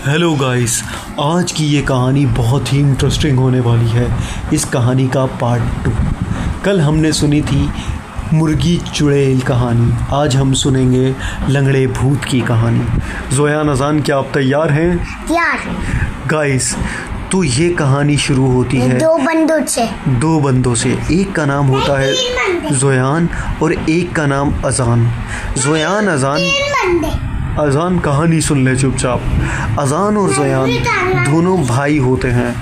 Hello guys, आज की ये कहानी बहुत ही इंटरेस्टिंग होने वाली है। इस कहानी का पार्ट 2 कल हमने सुनी थी मुर्गी चुड़ैल कहानी। आज हम सुनेंगे लंगड़े भूत की कहानी। जोयान अजान, क्या आप तैयार हैं? तैयार। गाइस, तो ये कहानी शुरू होती है दो बंदों से। एक का नाम होता है जोयान और एक का नाम अजान। जोयान अजान कहानी सुन ले चुपचाप। अजान और जोयान दोनों भाई होते हैं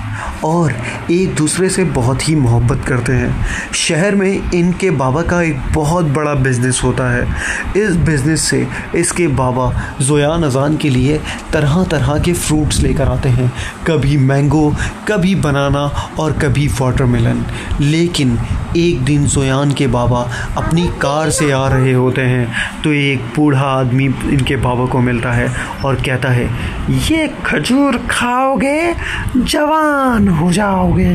और एक दूसरे से बहुत ही मोहब्बत करते हैं। शहर में इनके बाबा का एक बहुत बड़ा बिज़नेस होता है। इस बिज़नेस से इसके बाबा जोयान अजान के लिए तरह तरह के फ्रूट्स लेकर आते हैं, कभी मैंगो, कभी बनाना और कभी वाटरमेलन। लेकिन एक दिन जोयान के बाबा अपनी कार से आ रहे होते हैं तो एक बूढ़ा आदमी इनके बाबा को मिलता है और कहता है, ये खजूर खाओगे जवान हो जाओगे।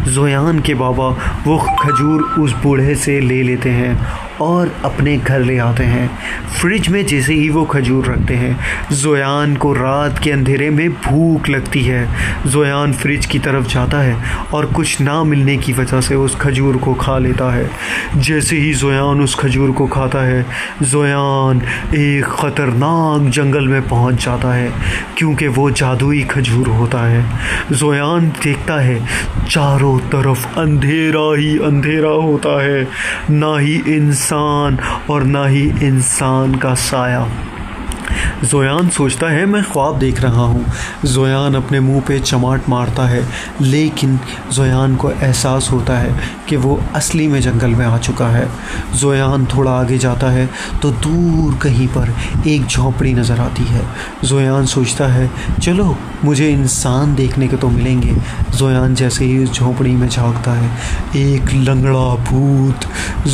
जोयान के बाबा वो खजूर उस बूढ़े से ले लेते हैं और अपने घर ले आते हैं। फ्रिज में जैसे ही वो खजूर रखते हैं, जोयान को रात के अंधेरे में भूख लगती है। जोयान फ्रिज की तरफ जाता है और कुछ ना मिलने की वजह से उस खजूर को खा लेता है। जैसे ही जोयान उस खजूर को खाता है, जोयान एक ख़तरनाक जंगल में पहुंच जाता है क्योंकि वो जादुई खजूर होता है। जोयान देखता है चारों तरफ अंधेरा ही अंधेरा होता है, ना ही इंसान और ना ही इंसान का साया। जोयान सोचता है मैं ख्वाब देख रहा हूँ। जोयान अपने मुंह पे चमाट मारता है, लेकिन जोयान को एहसास होता है कि वो असली में जंगल में आ चुका है। जोयान थोड़ा आगे जाता है तो दूर कहीं पर एक झोंपड़ी नज़र आती है। जोयान सोचता है चलो मुझे इंसान देखने के तो मिलेंगे। जोयान जैसे ही उस झोंपड़ी में झांकता है, एक लंगड़ा भूत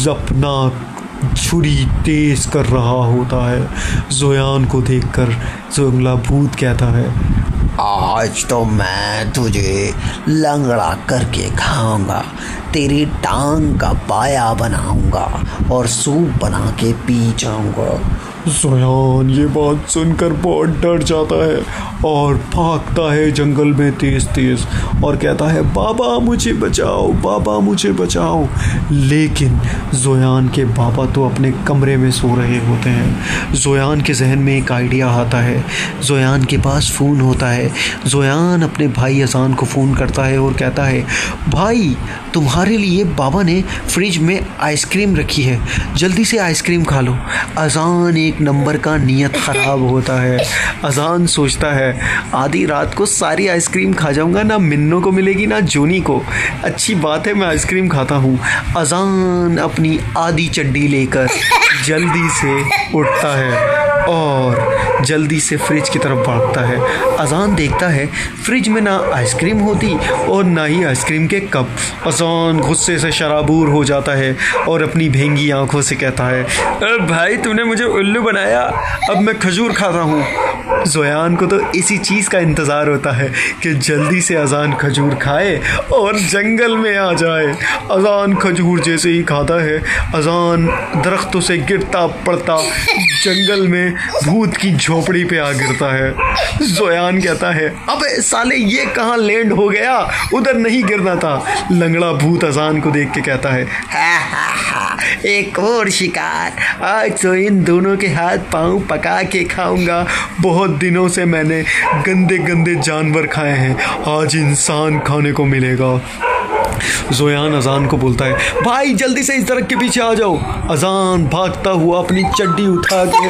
अपना छुरी तेज कर रहा होता है। जोयान को देखकर जंगला भूत कहता है, आज तो मैं तुझे लंगड़ा करके खाऊंगा, तेरी टांग का पाया बनाऊंगा और सूप बना के पी जाऊंगा। जोयान ये बात सुनकर बहुत डर जाता है और भागता है जंगल में तेज तेज और कहता है, बाबा मुझे बचाओ, बाबा मुझे बचाओ। लेकिन जोयान के बाबा तो अपने कमरे में सो रहे होते हैं। जोयान के जहन में एक आइडिया आता है। जोयान के पास फ़ोन होता है। जोयान अपने भाई अजान को फ़ोन करता है और कहता है, भाई तुम्हारे लिए बाबा ने फ्रिज में आइसक्रीम रखी है, जल्दी से आइसक्रीम खा लो। अजान एक नंबर का नियत ख़राब होता है। अजान सोचता है आधी रात को सारी आइसक्रीम खा जाऊंगा, ना मिन्नो को मिलेगी ना जोनी को। अच्छी बात है मैं आइसक्रीम खाता हूँ। अजान अपनी आधी चड्डी लेकर जल्दी से उठता है और जल्दी से फ्रिज की तरफ भागता है। अजान देखता है फ्रिज में ना आइसक्रीम होती और ना ही आइसक्रीम के कप। अजान गुस्से से शराबूर हो जाता है और अपनी भेंगी आंखों से कहता है, भाई तूने मुझे उल्लू बनाया, अब मैं खजूर खाता हूँ। जोयान को तो इसी चीज़ का इंतज़ार होता है कि जल्दी से अजान खजूर खाए और जंगल में आ जाए। अजान खजूर जैसे ही खाता है, अजान दरख्तों से गिरता पड़ता जंगल में भूत की झोपड़ी पे आ गिरता है। जोयान कहता है, अबे साले ये कहाँ लैंड हो गया, उधर नहीं गिरना था। लंगड़ा भूत अजान को देख के कहता है, एक और शिकार, आज तो इन दोनों के हाथ पांव पका के खाऊंगा। बहुत दिनों से मैंने गंदे गंदे जानवर खाए हैं, आज इंसान खाने को मिलेगा। जोयान अजान को बोलता है, भाई जल्दी से इस दरख्त के पीछे आ जाओ। अजान भागता हुआ अपनी चड्डी उठा के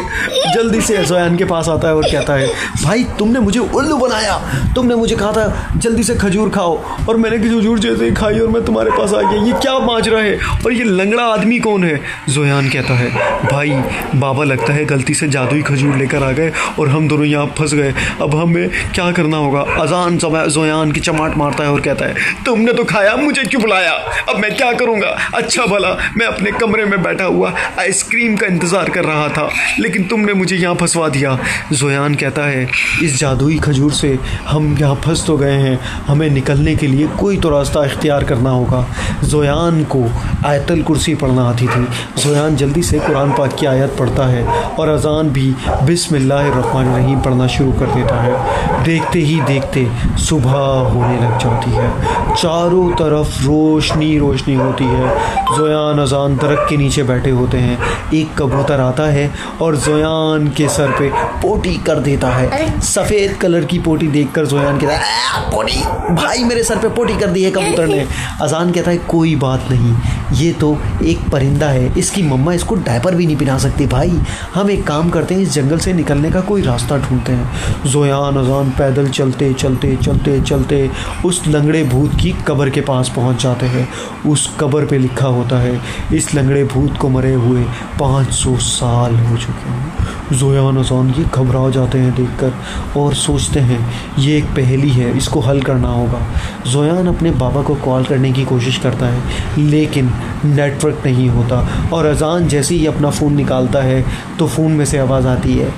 जल्दी से जोयान के पास आता है और कहता है, भाई तुमने मुझे उल्लू बनाया, तुमने मुझे कहा था जल्दी से खजूर खाओ और मैंने खजूर जैसे ही खाई और मैं तुम्हारे पास आ गया। ये क्या माजरा है और ये लंगड़ा आदमी कौन है? जोयान कहता है, भाई बाबा लगता है गलती से जादुई खजूर लेकर आ गए और हम दोनों यहाँ फंस गए, अब हमें क्या करना होगा? अजान जोयान की चमाट मारता है और कहता है, तुमने तो खाया मुझे क्यों बुलाया? अब मैं क्या करूँगा? अच्छा भला मैं अपने कमरे में बैठा हुआ आइसक्रीम का इंतज़ार कर रहा था, लेकिन तुमने मुझे यहाँ फंसवा दिया। ज़ोयान कहता है इस जादुई खजूर से हम यहाँ फंस तो गए हैं, हमें निकलने के लिए कोई तो रास्ता इख्तियार करना होगा। ज़ोयान को आयतुल कुर्सी पढ़ना आती थी। ज़ोयान जल्दी से कुरान पाक की आयत पढ़ता है और अज़ान भी बिस्मिल्लाहिर्रहमानिर्रहीम पढ़ना शुरू कर देता है। देखते ही देखते सुबह होने लग जाती है, चारों तरफ रोशनी रोशनी होती है। ज़ोयान अज़ान दरख्त के नीचे बैठे होते हैं। एक कबूतर आता है और ज़ोयान के सर पे पोटी कर देता है। सफ़ेद कलर की पोटी देखकर ज़ोयान कहता है पोटी, भाई मेरे सर पे पोटी कर दी है कबूतर ने। अज़ान कहता है कोई बात नहीं, ये तो एक परिंदा है, इसकी मम्मा इसको डायपर भी नहीं पिला सकती। भाई हम एक काम करते हैं, इस जंगल से निकलने का कोई रास्ता ढूंढते हैं। ज़ोयान अज़ान पैदल चलते चलते चलते चलते उस लंगड़े भूत की कब्र के पास पहुंच जाते हैं। उस कब्र पे लिखा होता है इस लंगड़े भूत को मरे हुए 500 साल हो चुके हैं। ज़ोयान अज़ान ये घबरा जाते हैं देखकर और सोचते हैं ये एक पहेली है, इसको हल करना होगा। ज़ोयान अपने बाबा को कॉल करने की कोशिश करता है, लेकिन नेटवर्क नहीं होता और अज़ान जैसे ही अपना फ़ोन निकालता है तो फ़ोन में से आवाज़ आती है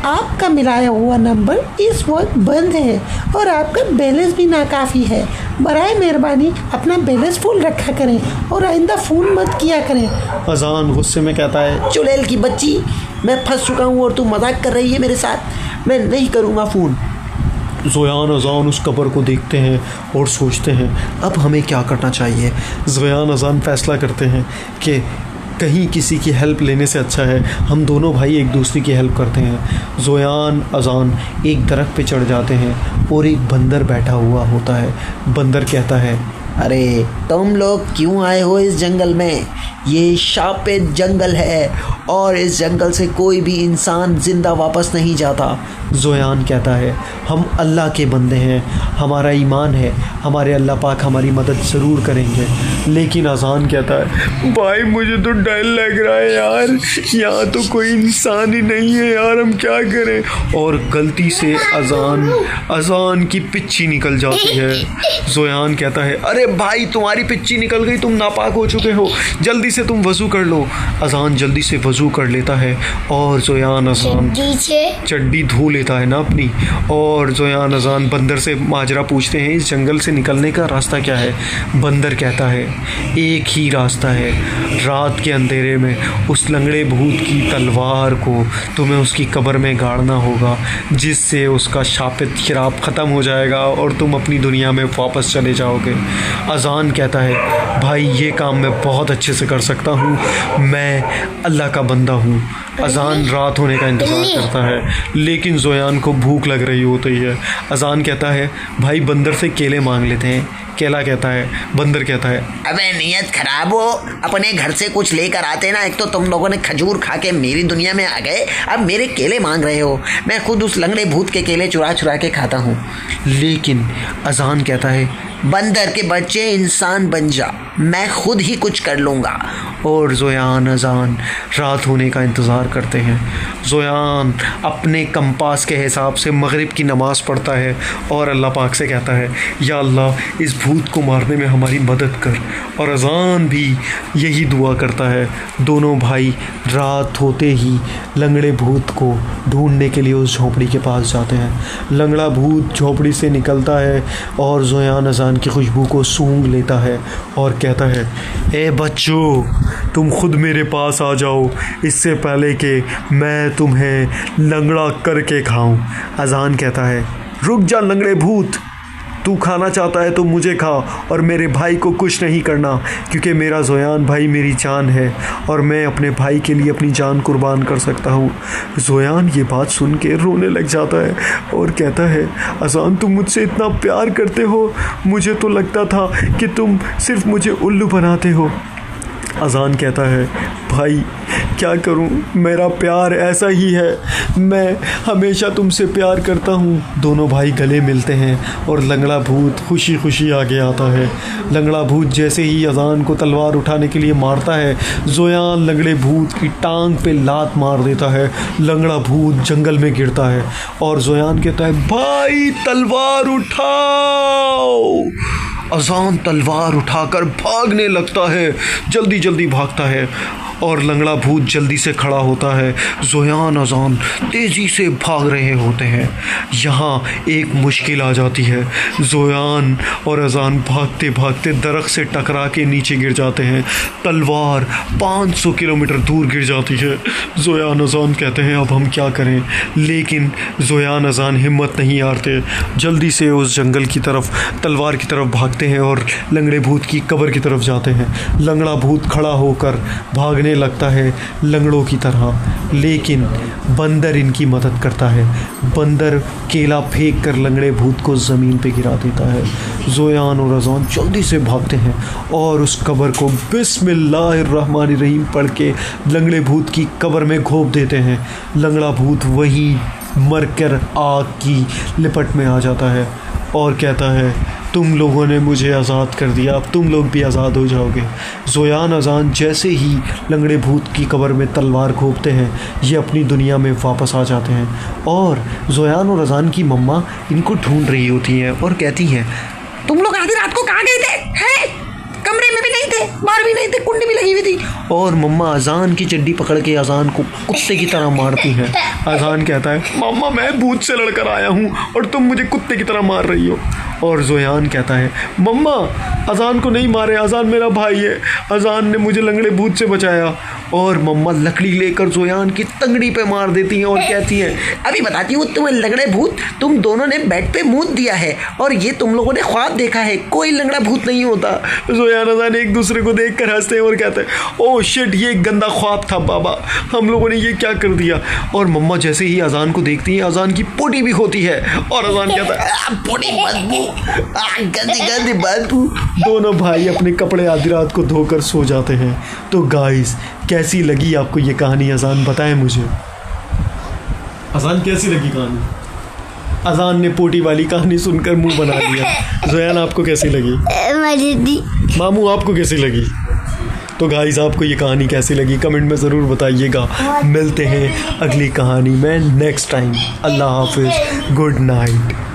आपका मिलाया हुआ नंबर इस वक्त बंद है और आपका बैलेंस भी नाकाफ़ी है। बराए मेहरबानी अपना बैलेंस फुल रखा करें और आइंदा फ़ोन मत किया करें। अज़ान गुस्से में कहता है चुड़ैल की बच्ची, मैं फंस चुका हूँ और तू मजाक कर रही है मेरे साथ, मैं नहीं करूँगा फ़ोन। ज़ोयान अज़ान उस कब्र को देखते हैं और सोचते हैं अब हमें क्या करना चाहिए। ज़ोयान अज़ान फैसला करते हैं कि कहीं किसी की हेल्प लेने से अच्छा है हम दोनों भाई एक दूसरे की हेल्प करते हैं। ज़ोयान अज़ान एक दरख्त पे चढ़ जाते हैं और एक बंदर बैठा हुआ होता है। बंदर कहता है अरे तुम लोग क्यों आए हो इस जंगल में? ये शापित जंगल है और इस जंगल से कोई भी इंसान ज़िंदा वापस नहीं जाता। ज़ोयान कहता है हम अल्लाह के बंदे हैं, हमारा ईमान है, हमारे अल्लाह पाक हमारी मदद ज़रूर करेंगे। लेकिन अज़ान कहता है भाई मुझे तो डर लग रहा है यार, यहाँ तो कोई इंसान ही नहीं है यार, हम क्या करें? और गलती से अज़ान की पिच्ची निकल जाती है। ज़ोयान कहता है अरे भाई तुम्हारी पिच्ची निकल गई, तुम नापाक हो चुके हो, जल्दी से तुम वज़ू कर लो। अज़ान जल्दी से वज़ू कर लेता है और ज़ोयान अज़ान चड्डी धो लेता है ना अपनी। और ज़ोयान अज़ान बंदर से माजरा पूछते हैं इस जंगल से निकलने का रास्ता क्या है। बंदर कहता है एक ही रास्ता है, रात के अंधेरे में उस लंगड़े भूत की तलवार को तुम्हें उसकी कब्र में गाड़ना होगा, जिससे उसका शापित शराब ख़त्म हो जाएगा और तुम अपनी दुनिया में वापस चले जाओगे। अज़ान कहता है भाई ये काम मैं बहुत अच्छे से कर सकता हूँ, मैं अल्लाह का बंदा हूँ। अज़ान रात होने का इंतज़ार करता है, लेकिन ज़ोयान को भूख लग रही होती है। अज़ान कहता है भाई बंदर से केले मांग लेते हैं। केला कहता है, बंदर कहता है अबे नियत खराब हो, अपने घर से कुछ लेकर आते ना। एक तो तुम लोगों ने खजूर खा के मेरी दुनिया में आ गए, अब मेरे केले मांग रहे हो। मैं खुद उस लंगड़े भूत के केले चुरा चुरा के खाता हूँ। लेकिन अज़ान कहता है बंदर के बच्चे इंसान बन जा, मैं खुद ही कुछ कर लूँगा। और ज़ोयान अज़ान रात होने का इंतज़ार करते हैं। ज़ोयान अपने कंपास के हिसाब से मगरिब की नमाज़ पढ़ता है और अल्लाह पाक से कहता है या अल्लाह इस भूत को मारने में हमारी मदद कर। और अज़ान भी यही दुआ करता है। दोनों भाई रात होते ही लंगड़े भूत को ढूंढने के लिए उस झोंपड़ी के पास जाते हैं। लंगड़ा भूत झोंपड़ी से निकलता है और ज़ोयान अज़ान की खुशबू को सूंघ लेता है और कहता है ए बच्चों तुम खुद मेरे पास आ जाओ, इससे पहले कि मैं तुम्हें लंगड़ा करके खाऊं। अज़ान कहता है रुक जा लंगड़े भूत, तू खाना चाहता है तो मुझे खा और मेरे भाई को कुछ नहीं करना, क्योंकि मेरा ज़ोयान भाई मेरी जान है और मैं अपने भाई के लिए अपनी जान कुर्बान कर सकता हूँ। ज़ोयान ये बात सुन के रोने लग जाता है और कहता है अज़ान तुम मुझसे इतना प्यार करते हो, मुझे तो लगता था कि तुम सिर्फ मुझे उल्लू बनाते हो। अज़ान कहता है भाई क्या करूं, मेरा प्यार ऐसा ही है, मैं हमेशा तुमसे प्यार करता हूं। दोनों भाई गले मिलते हैं और लंगड़ा भूत खुशी खुशी आगे आता है। लंगड़ा भूत जैसे ही अज़ान को तलवार उठाने के लिए मारता है, ज़ोयान लंगड़े भूत की टांग पे लात मार देता है। लंगड़ा भूत जंगल में गिरता है और ज़ोयान कहता है भाई तलवार उठाओ। अजान तलवार उठाकर भागने लगता है, जल्दी जल्दी भागता है और लंगड़ा भूत जल्दी से खड़ा होता है। ज़ोयान अजान तेज़ी से भाग रहे होते हैं। यहाँ एक मुश्किल आ जाती है। ज़ोयान और अजान भागते भागते दरख्त से टकरा के नीचे गिर जाते हैं। तलवार 500 किलोमीटर दूर गिर जाती है। ज़ोयान अजान कहते हैं अब हम क्या करें, लेकिन ज़ोयान अजान हिम्मत नहीं हारते। जल्दी से उस जंगल की तरफ, तलवार की तरफ भागते हैं और लंगड़े भूत की कब्र की तरफ जाते हैं। लंगड़ा भूत खड़ा होकर भागने लगता है लंगड़ों की तरह, लेकिन बंदर इनकी मदद करता है। बंदर केला फेंक कर लंगड़े भूत को ज़मीन पे गिरा देता है। ज़ोयान और अजान जल्दी से भागते हैं और उस कब्र को बिस्मिल्लाहिर्रहमानिर्रहीम पढ़ के लंगड़े भूत की कब्र में घोंप देते हैं। लंगड़ा भूत वहीं मरकर आग की लिपट में आ जाता है और कहता है तुम लोगों ने मुझे आज़ाद कर दिया, अब तुम लोग भी आज़ाद हो जाओगे। ज़ोयान अजान जैसे ही लंगड़े भूत की कब्र में तलवार घोंपते हैं, ये अपनी दुनिया में वापस आ जाते हैं और ज़ोयान और अजान की मम्मा इनको ढूंढ रही होती हैं और कहती हैं तुम लोग आधी रात को कहाँ गए थे? हैं? कमरे में भी नहीं थे, बाहर भी नहीं थे, कुंडी भी लगी हुई थी। और मम्मा अजान की चड्डी पकड़ के अजान को कुत्ते की तरह मारती हैं। अजान कहता है मम्मा मैं भूत से लड़कर आया हूँ और तुम मुझे कुत्ते की तरह मार रही हो। और ज़ोयान कहता है मम्मा अजान को नहीं मारे, अजान मेरा भाई है, अजान ने मुझे लंगड़े भूत से बचाया। और मम्मा लकड़ी लेकर ज़ोयान की तंगड़ी पे मार देती हैं और कहती हैं अभी बताती हूँ तुम्हें लंगड़े भूत, तुम दोनों ने बेड पे मुंह दिया है और ये तुम लोगों ने ख्वाब देखा है, कोई लंगड़ा भूत नहीं होता। ज़ोयान अजान एक दूसरे को देख कर हंसते हैं और कहते हैं ओह शिट, ये एक गंदा ख्वाब था बाबा, हम लोगों ने ये क्या कर दिया। और मम्मा जैसे ही अजान को देखती हैं, अजान की पोटी भी होती है और अजान कहता है पोटी बदबू, गंदी गंदी बदबू। दोनों भाई अपने कपड़े आधी रात को धोकर सो जाते हैं। तो गाइस कैसी लगी आपको ये कहानी? अजान बताएं मुझे, अजान कैसी लगी कहानी? अजान ने पोटी वाली कहानी सुनकर मुंह बना लिया। ज़ोयान आपको कैसी लगी? मामू आपको कैसी लगी? तो गाइस आपको ये कहानी कैसी लगी कमेंट में ज़रूर बताइएगा। मिलते हैं अगली कहानी में नेक्स्ट टाइम। अल्लाह हाफिज़, गुड नाइट।